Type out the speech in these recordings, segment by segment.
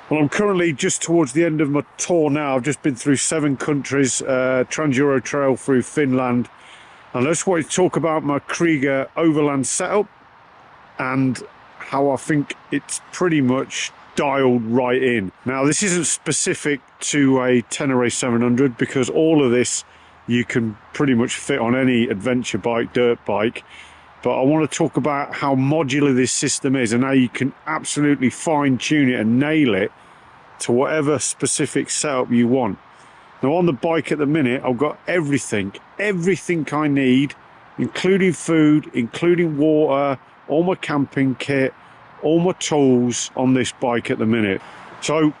Well, I'm currently just towards the end of my tour now. I've just been through 7 countries, Trans-Euro Trail through Finland. And I just wanted to talk about my Kriega overland setup and how I think it's pretty much dialed right in. Now, this isn't specific to a Tenere 700 because all of this you can pretty much fit on any adventure bike, dirt bike. But I want to talk about how modular this system is and how you can absolutely fine tune it and nail it to whatever specific setup you want. Now on the bike at the minute, I've got everything I need, including food, including water, all my camping kit, all my tools on this bike at the minute. So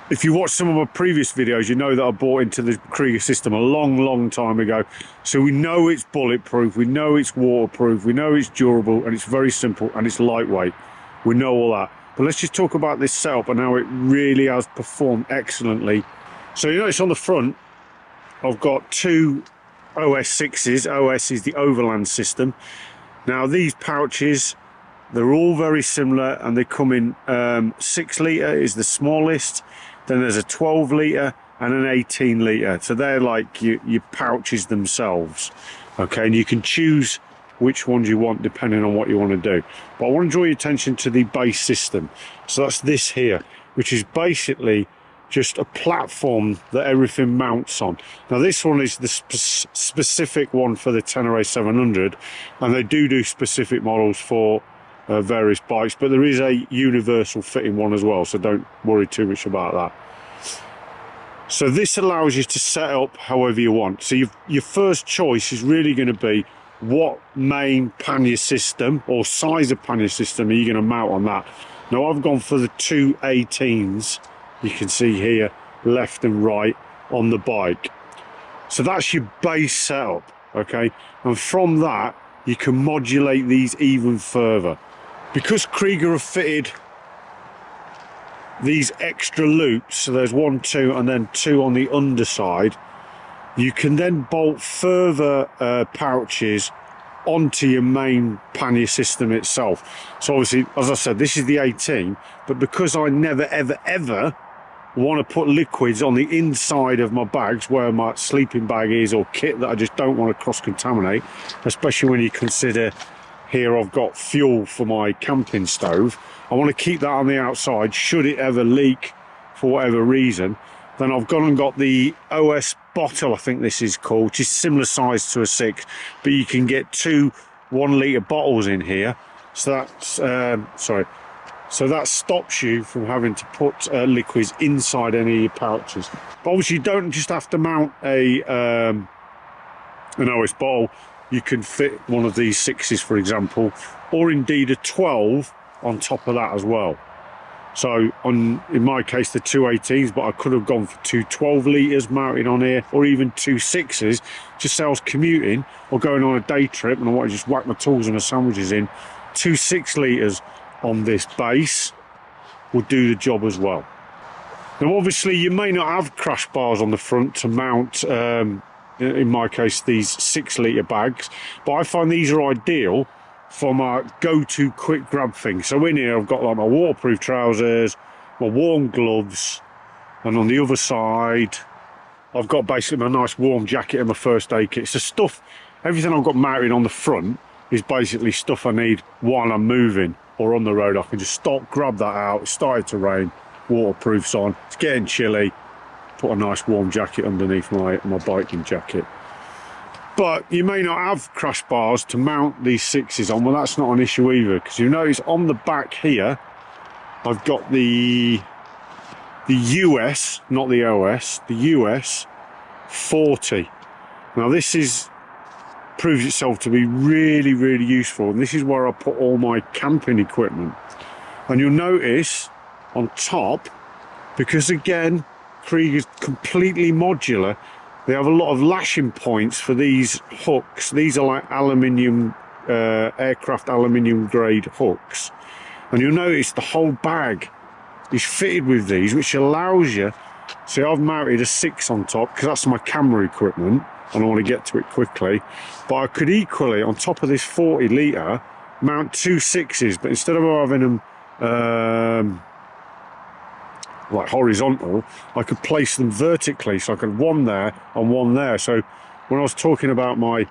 if you watch some of my previous videos, you know that I bought into the Kriega system a long time ago. So we know it's bulletproof, we know it's waterproof, we know it's durable, and it's very simple, and it's lightweight. We know all that. But let's just talk about this setup and how it really has performed excellently. So you notice on the front, I've got 2 OS6s. OS is the overland system. Now these pouches, they're all very similar, and they come in 6 litre is the smallest. Then there's a 12 litre and an 18 litre. So they're like your pouches themselves. Okay, and you can choose which ones you want depending on what you want to do. But I want to draw your attention to the base system. So that's this here, which is basically just a platform that everything mounts on. Now this one is the specific one for the Tenere 700, and they do specific models for various bikes, but there is a universal fitting one as well, so don't worry too much about that. So this allows you to set up however you want. So your first choice is really going to be what main pannier system or size of pannier system are you going to mount on that. Now I've gone for the 2 18s, you can see here left and right on the bike. So that's your base setup, okay, and from that you can modulate these even further. Because Kriega have fitted these extra loops, so there's 1, 2 and then 2 on the underside, you can then bolt further pouches onto your main pannier system itself. So obviously, as I said, this is the 18, but because I never ever want to put liquids on the inside of my bags where my sleeping bag is, or kit that I just don't want to cross-contaminate, especially when you consider here I've got fuel for my camping stove. I want to keep that on the outside should it ever leak for whatever reason. Then I've gone and got the OS bottle, I think this is called, which is similar size to a 6, but you can get 2 1 litre bottles in here. So that's so that stops you from having to put liquids inside any of your pouches. But obviously you don't just have to mount an OS bottle. You can fit one of these 6s, for example, or indeed a 12 on top of that as well. So in my case, the 2 18s, but I could have gone for 2 12 litres mounted on here, or even 2 6s, just say I was commuting or going on a day trip and I want to just whack my tools and my sandwiches in. 2 6 litres on this base will do the job as well. Now obviously you may not have crash bars on the front to mount in my case these 6 litre bags, but I find these are ideal for my go-to quick grab thing. So in here I've got like my waterproof trousers, my warm gloves, and on the other side I've got basically my nice warm jacket and my first aid kit. So stuff, everything I've got mounted on the front is basically stuff I need while I'm moving or on the road. I can just stop, grab that out. It started to rain, waterproof's on, it's getting chilly, put a nice warm jacket underneath my biking jacket. But you may not have crash bars to mount these 6s on. Well, that's not an issue either, because you notice on the back here I've got the US, not the OS, the US 40. Now this proves itself to be really useful, and this is where I put all my camping equipment. And you'll notice on top, because again Kriega is completely modular, they have a lot of lashing points for these hooks. These are like aluminium, aircraft aluminium grade hooks. And you'll notice the whole bag is fitted with these, which allows you, see I've mounted a 6 on top because that's my camera equipment and I want to get to it quickly. But I could equally, on top of this 40 litre, mount 2 6s, but instead of having them like horizontal, I could place them vertically, so I could one there and one there. So when I was talking about my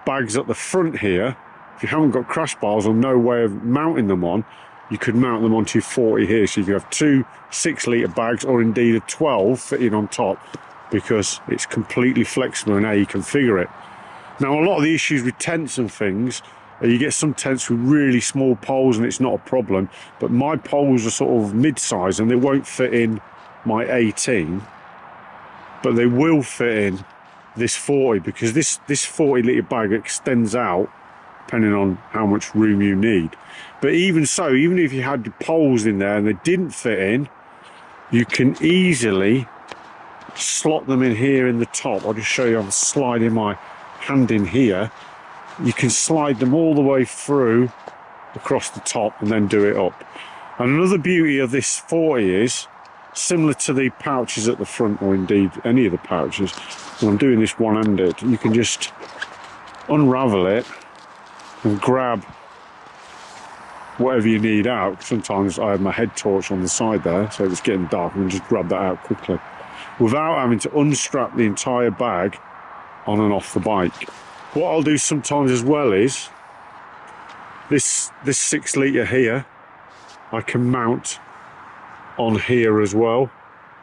bags at the front here, if you haven't got crash bars or no way of mounting them on, you could mount them onto your 40 here. So you could have 2 6-litre bags, or indeed a 12 fitting on top, because it's completely flexible in how you configure it. Now, a lot of the issues with tents and things, you get some tents with really small poles and it's not a problem, but my poles are sort of mid-size and they won't fit in my 18, but they will fit in this 40, because this 40-litre bag extends out depending on how much room you need. But even so, even if you had the poles in there and they didn't fit in, you can easily slot them in here in the top. I'll just show you. I'm sliding my hand in here. You can slide them all the way through across the top and then do it up. And another beauty of this 40 is, similar to the pouches at the front, or indeed any of the pouches, and I'm doing this one-handed, you can just unravel it and grab whatever you need out. Sometimes I have my head torch on the side there, so if it's getting dark, I can just grab that out quickly without having to unstrap the entire bag on and off the bike. What I'll do sometimes as well is this 6-litre here, I can mount on here as well,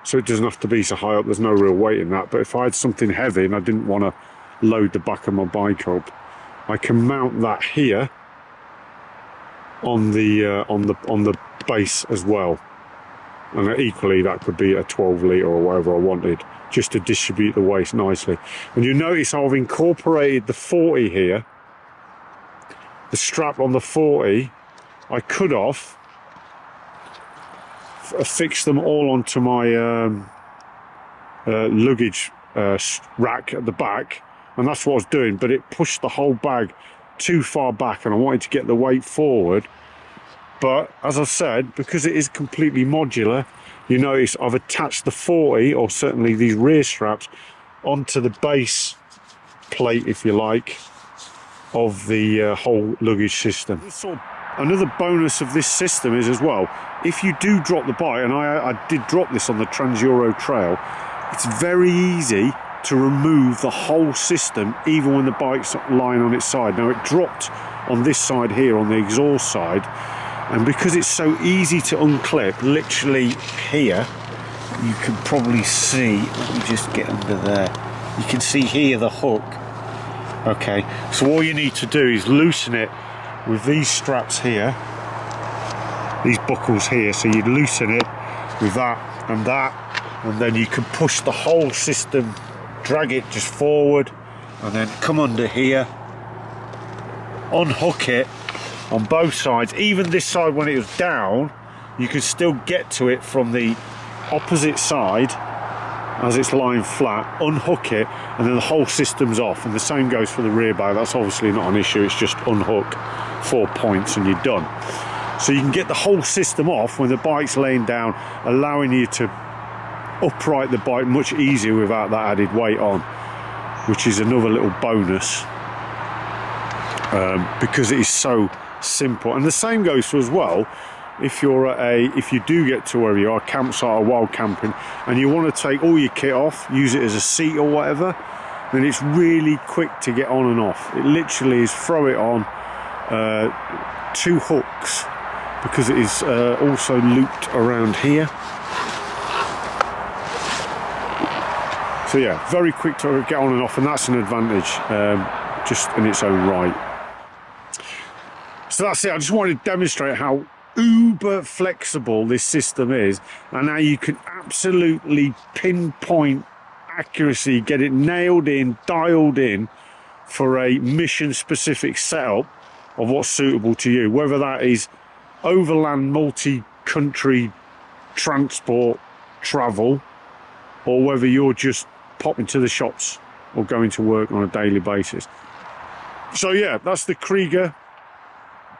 so it doesn't have to be so high up. There's no real weight in that. But if I had something heavy and I didn't want to load the back of my bike up, I can mount that here on the base as well. And equally, that could be a 12-litre or whatever I wanted, just to distribute the waste nicely. And you notice I've incorporated the 40 here, the strap on the 40. I could have fixed them all onto my luggage rack at the back, and that's what I was doing, but it pushed the whole bag too far back and I wanted to get the weight forward. But as I said, because it is completely modular, you notice I've attached the 40, or certainly these rear straps, onto the base plate, if you like, of the whole luggage system. Another bonus of this system is as well, if you do drop the bike, and I did drop this on the Trans-Euro trail, it's very easy to remove the whole system even when the bike's lying on its side. Now, it dropped on this side here, on the exhaust side, and because it's so easy to unclip, literally here, you can probably see, let me just get under there, you can see here the hook. Okay, so all you need to do is loosen it with these straps here, these buckles here, so you'd loosen it with that, and then you can push the whole system, drag it just forward, and then come under here, unhook it on both sides. Even this side, when it was down, you can still get to it from the opposite side as it's lying flat, unhook it, and then the whole system's off. And the same goes for the rear bag. That's obviously not an issue, it's just unhook 4 points and you're done. So you can get the whole system off when the bike's laying down, allowing you to upright the bike much easier without that added weight on, which is another little bonus, because it is so simple. And the same goes for as well, if you do get to wherever you are, campsite or wild camping, and you want to take all your kit off, use it as a seat or whatever, then it's really quick to get on and off. It literally is throw it on, 2 hooks, because it is also looped around here. So yeah, very quick to get on and off, and that's an advantage just in its own right. So that's it. I just wanted to demonstrate how uber flexible this system is, and how you can absolutely pinpoint accuracy, get it nailed in, dialed in for a mission specific setup of what's suitable to you, whether that is overland multi-country transport travel, or whether you're just popping to the shops or going to work on a daily basis. So yeah, that's the Kriega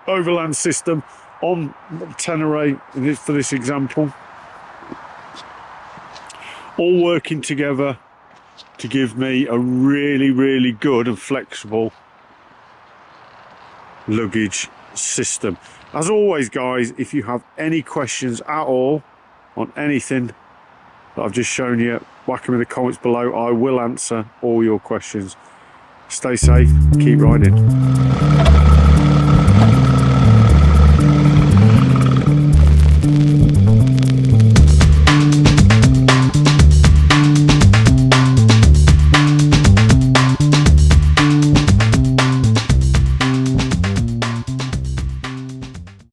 overland system on Tenere for this example, all working together to give me a really good and flexible luggage system. As always guys, if you have any questions at all on anything, that I've just shown you, whack them in the comments below. I will answer all your questions. Stay safe, keep riding.